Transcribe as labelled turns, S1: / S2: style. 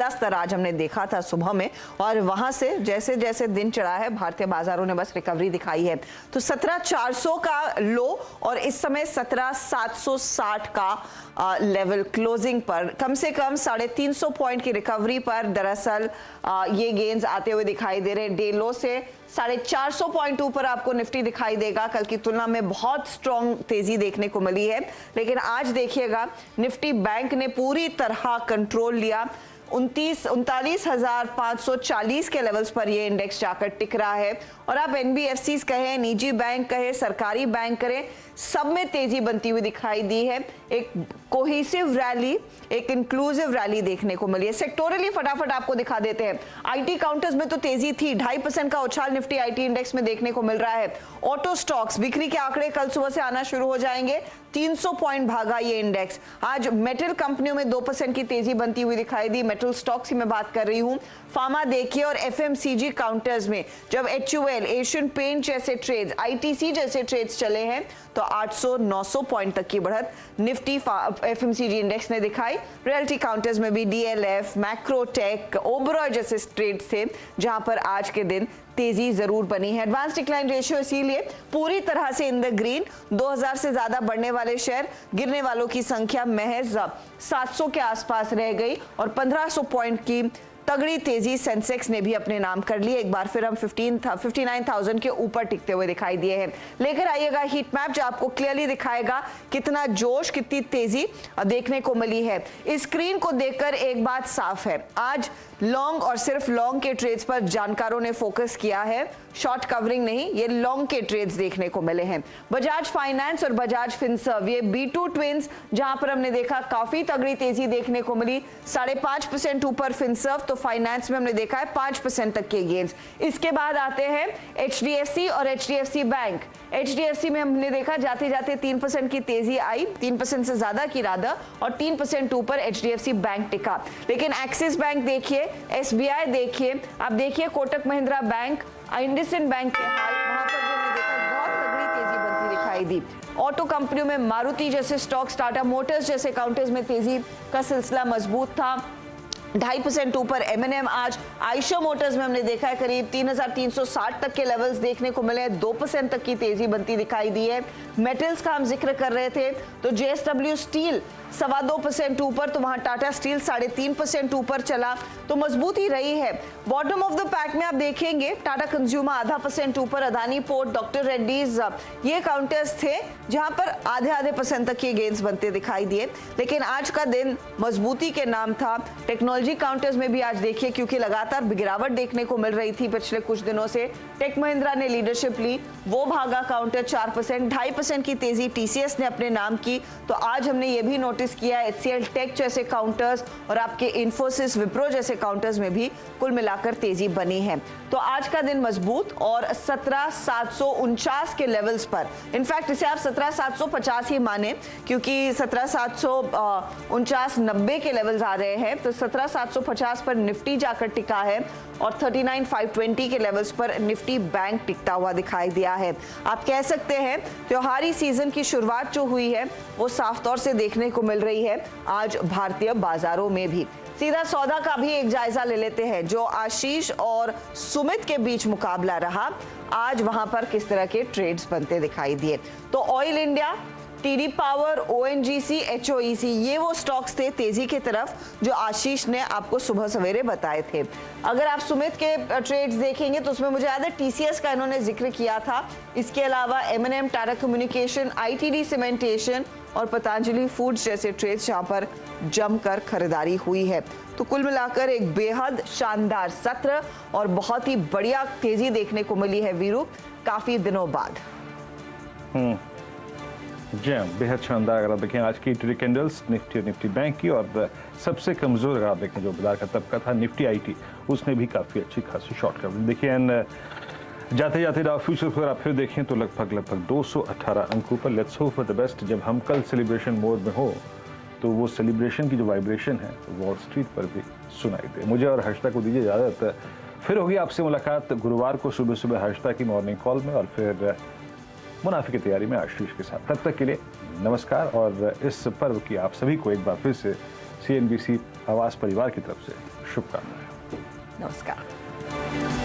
S1: स्तर आज हमने देखा था सुबह में, और वहां से जैसे जैसे दिन चढ़ा है भारतीय बाजारों ने बस रिकवरी दिखाई है। तो 17,400 का लो और इस समय 17,760 का लेवल क्लोजिंग पर, कम से कम 350 पॉइंट की रिकवरी पर दरअसल ये गेन्स आते हुए दिखाई दे रहे हैं। डे लो से 450 पॉइंट ऊपर आपको निफ्टी दिखाई देगा। कल की तुलना में बहुत स्ट्रॉन्ग तेजी देखने को मिली है, लेकिन आज देखिएगा निफ्टी बैंक ने पूरी तरह कंट्रोल लिया। 39,540 के लेवल्स पर ये इंडेक्स जाकर टिक रहा है। और आप एनबीएफसीज कहें, निजी बैंक कहें, सरकारी बैंक करें, सब में तेजी बनती हुई दिखाई दी है। एक कोहेसिव रैली, एक इंक्लूसिव रैली देखने को मिली है। सेक्टोरली फटाफट आपको दिखा देते हैं। आईटी काउंटर्स में तो तेजी थी, 2.5% का उछाल निफ्टी आईटी इंडेक्स में देखने को मिल रहा है। ऑटो स्टॉक्स बिक्री के आंकड़े कल सुबह से आना शुरू हो जाएंगे। 300 पॉइंट भागा ये इंडेक्स। आज मेटल कंपनियों में 2% की तेजी बनती हुई दिखाई दी। मेटल स्टॉक्स की मैं बात कर रही हूं। फार्मा देखिए और एफएमसीजी काउंटर्स में जब एचयूएल, एशियन पेंट जैसे ट्रेड्स, आईटीसी जैसे ट्रेड्स चले हैं तो 800-900 पॉइंट तक की बढ़त निफ्टी एफएमसीजी इंडेक्स ने दिखाई। रियल्टी काउंटर्स में भी डीएलएफ, मैक्रोटेक, ओबरॉय जैसे ट्रेड्स थे जहां पर आज के दिन तेजी जरूर बनी है। एडवांस डिक्लाइन रेशियो इसीलिए पूरी तरह से इन द ग्रीन। 2000 से ज्यादा बढ़ने वाले शेयर, गिरने वालों की संख्या महज 700 के आसपास रह गई और 1500 पॉइंट की तगड़ी तेजी सेंसेक्स ने भी अपने नाम कर ली। एक बार फिर हम 59,000 के ऊपर टिकते हुए दिखाई दिए हैं। लेकर आइएगा हीट मैप जो आपको क्लियरली दिखाएगा कितना जोश, कितनी तेजी देखने को मिली है। इस स्क्रीन को देखकर एक बात साफ है, आज लॉन्ग और सिर्फ लॉन्ग के ट्रेड्स पर जानकारों ने फोकस किया है, शॉर्ट कवरिंग नहीं। ये लॉन्ग के ट्रेड्स देखने को मिले हैं। बजाज फाइनेंस और बजाज फिनसर्व, ये B2 ट्विंस जहां पर हमने देखा काफी तगड़ी तेजी देखने को मिली। 5.5% ऊपर फिनसर्व, तो फाइनेंस में हमने देखा है 5% तक के गेन्स। इसके बाद आते हैं HDFC और HDFC बैंक। HDFC में हमने देखा जाते जाते 3% की तेजी आई, 3% से ज्यादा की राधा, और 3% ऊपर HDFC बैंक टिका। लेकिन एक्सिस बैंक देखिए, SBI देखिए, आप देखिए कोटक महिंद्रा बैंक, इंडसइंड बैंक के हाल, वहां पर भी हमने देखा बहुत तगड़ी तेजी बनती दिखाई दी। ऑटो कंपनियों में मारुति जैसे स्टॉक्स, टाटा मोटर्स जैसे काउंटर्स में तेजी का सिलसिला मजबूत था। 2.5% ऊपर M&M आज। आयशर मोटर्स में हमने देखा है करीब 3,360 तक के लेवल्स देखने को मिले, 2% तक की तेजी बनती दिखाई दी है। मेटल्स का हम जिक्र कर रहे थे तो JSW स्टील 2.25% ऊपर, तो वहां टाटा स्टील 3.5% ऊपर चला, तो मजबूती रही है। बॉटम ऑफ द पैक में आप देखेंगे टाटा कंज्यूमर 0.5% ऊपर, अदानी पोर्ट, डॉक्टर रेड्डीज, ये काउंटर्स थे जहां पर आधे % तक के गेन्स बनते दिखाई दिए। लेकिन आज का दिन मजबूती के नाम था। टेक्नोलॉजी काउंटर्स में भी आज देखिए, क्योंकि लगातार गिरावट देखने को मिल रही थी पिछले कुछ दिनों से, टेक महिंद्रा ने लीडरशिप ली, वो भागा काउंटर 4%, 2.5% की तेजी TCS ने अपने नाम की। तो आज हमने ये भी नोटिस किया HCL टेक जैसे काउंटर्स और आपके इन्फोसिस, विप्रो जैसे काउंटर्स में भी कुल मिलाकर तेजी बनी है। तो आज का दिन मजबूत और 17,749 के लेवल्स पर, इनफैक्ट इसे आप 17,750 ही माने, क्योंकि 17,749 90 के लेवल्स आ रहे हैं, तो 17,750 पर निफ्टी जाकर टिका है और 39,520 के लेवल्स पर निफ्टी बैंक टिकता हुआ दिखाई दिया है। आप कह सकते हैं त्योहारी सीजन की शुरुआत जो हुई है वो साफ तौर से देखने को मिल रही है आज भारतीय बाजारों में भी। सीधा सौदा का भी एक जायजा ले लेते हैं। जो आशीष और सुमित के बीच मुकाबला रहा, आज वहां पर किस तरह के ट्रेड्स बनते दिखाई दिए। तो oil India, TD power, ONGC, HOEC, ये वो स्टॉक्स थे तेजी की तरफ जो आशीष ने आपको सुबह सवेरे बताए थे। अगर आप सुमित के ट्रेड्स देखेंगे तो उसमें मुझे याद है TCS का इन्होंने जिक्र किया था। इसके अलावा M&M, Tata communication, ITD cementation और पतंजलि फूड्स जैसे ट्रेड्स जहां पर जमकर खरीदारी हुई है। तो कुल मिलाकर एक बेहद शानदार सत्र और बहुत ही बढ़िया तेजी देखने को मिली है वीरू, काफी दिनों बाद।
S2: जी हाँ, बेहद शानदार। अगर आप देखें आज की ट्रेड कैंडल्स निफ्टी और निफ्टी बैंक की, और सबसे कमजोर अगर आप देखें जो बाजार का तबका था निफ्टी IT, उसने भी काफी अच्छी खासी शॉर्ट कवरिंग देखिए। एंड जाते जाते डाउ फ्यूचर पर आप फिर देखें तो लगभग 218 अंकों पर। Let's hope for the best. जब हम कल सेलिब्रेशन मोड में हो तो वो सेलिब्रेशन की जो वाइब्रेशन है वॉल स्ट्रीट पर भी सुनाई दे। मुझे और हर्षिता को दीजिए इजाजत, फिर होगी आपसे मुलाकात गुरुवार को सुबह सुबह हर्षिता की मॉर्निंग कॉल में, और फिर मुनाफे की तैयारी में आशीष के साथ। तब तक के लिए नमस्कार, और इस पर्व की आप सभी को एक बार फिर से CNBC आवास परिवार की तरफ से शुभकामनाएं।
S1: नमस्कार।